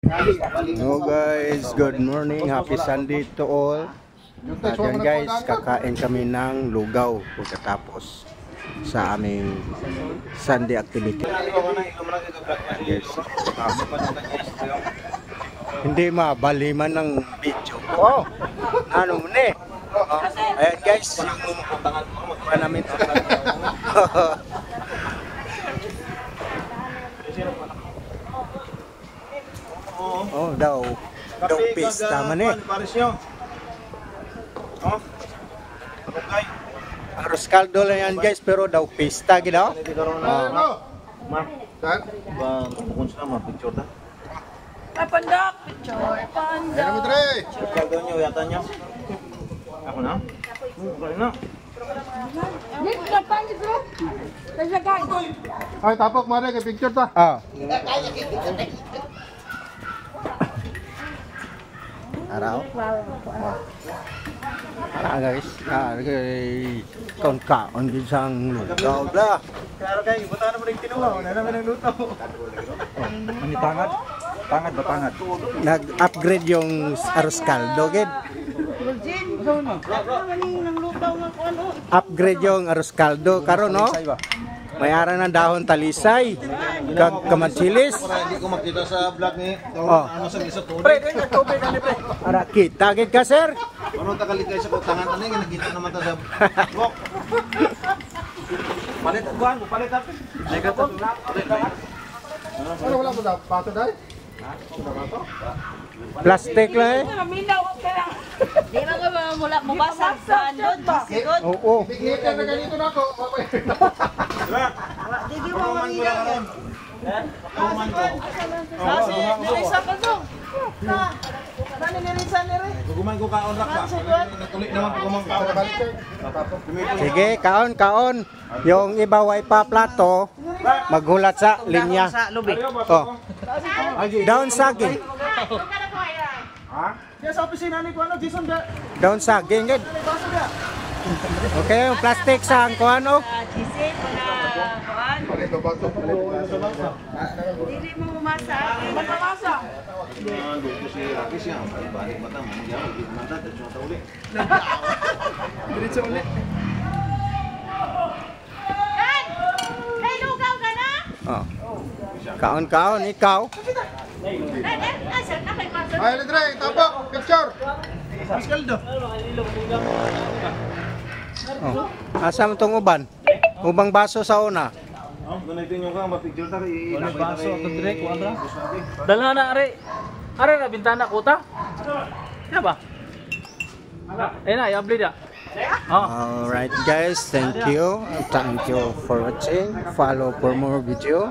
Hello guys, good morning, happy Sunday to all. At yan guys, kakain kami ng lugaw pagkatapos sa aming Sunday activity. Yes. Hindi mabaliman ng video ko. Ano mo ne? Ayan guys, yung mga namin. Oh, daw pista man eh. Arroz caldo lang yan guys, pero daw pista gila. Pandak, picture, pandak. Caldo nyo, yata nyo. Ako na? Kain na. Ay, tapok mare kay picture ta. Araw. Guys, kaon din sang lugaw da. Kaya kayo, buta na mo rin tinuwa. Wala namin ang luto. Ano tangad? Tangad ba tangad? Nag-upgrade yung arroz caldo gid. Upgrade yung arroz caldo karon no. Mayara ng dahon talisay, kamatsilis. Para hindi ko makita sa vlog ni. Ano sa isa to? Pre, ganyan, tubig ka ni pre. Ara kita gid ka sir. Ano takaligay sa kutangan ani nga nakita naman ta sa vlog. Palit buwan ko, palit natin. Ay ka to. Ano wala mo daw pato dai? Plastic lang eh. Minaw ka lang. Di ba ka mula mabasag sa andon? Sigod. Oo. Bigyan na ganito na ako. Di mo mamila. Kasi, nilisa ka to. Kani nilisa nire. Guguman ko kaon rak ba. Natuloy naman ko gumang kaon balik. Sige, kaon. Yung iba way pa plato, maghulat sa linya. Oh. Down saging. Ha? Diyan sa opisina ni Kuano, Jason ba? Down saging gid. Okay, yung plastic sa kuano. Jisi, para kuan. Palit ba bato? Dili mo umasa. Matamasa. Luto si Rocky siya. Balik mata mo. Diyan mo gid mata sa uli. Diretso ulit. Hey, lugaw ka na? Oh. Kaon, ikaw. Asa na kay pasok. Ay, Lidre, tapok, picture. Caldo. Oh. Asa mo tong uban? Ubang baso sa una. Ganito nyo ka, mapicture ta kay baso to direct kuadra. Dala na are. Are na bintana kuta. Ano ba? Ayun na, i-upload ya. Alright guys, thank you for watching. Follow for more video.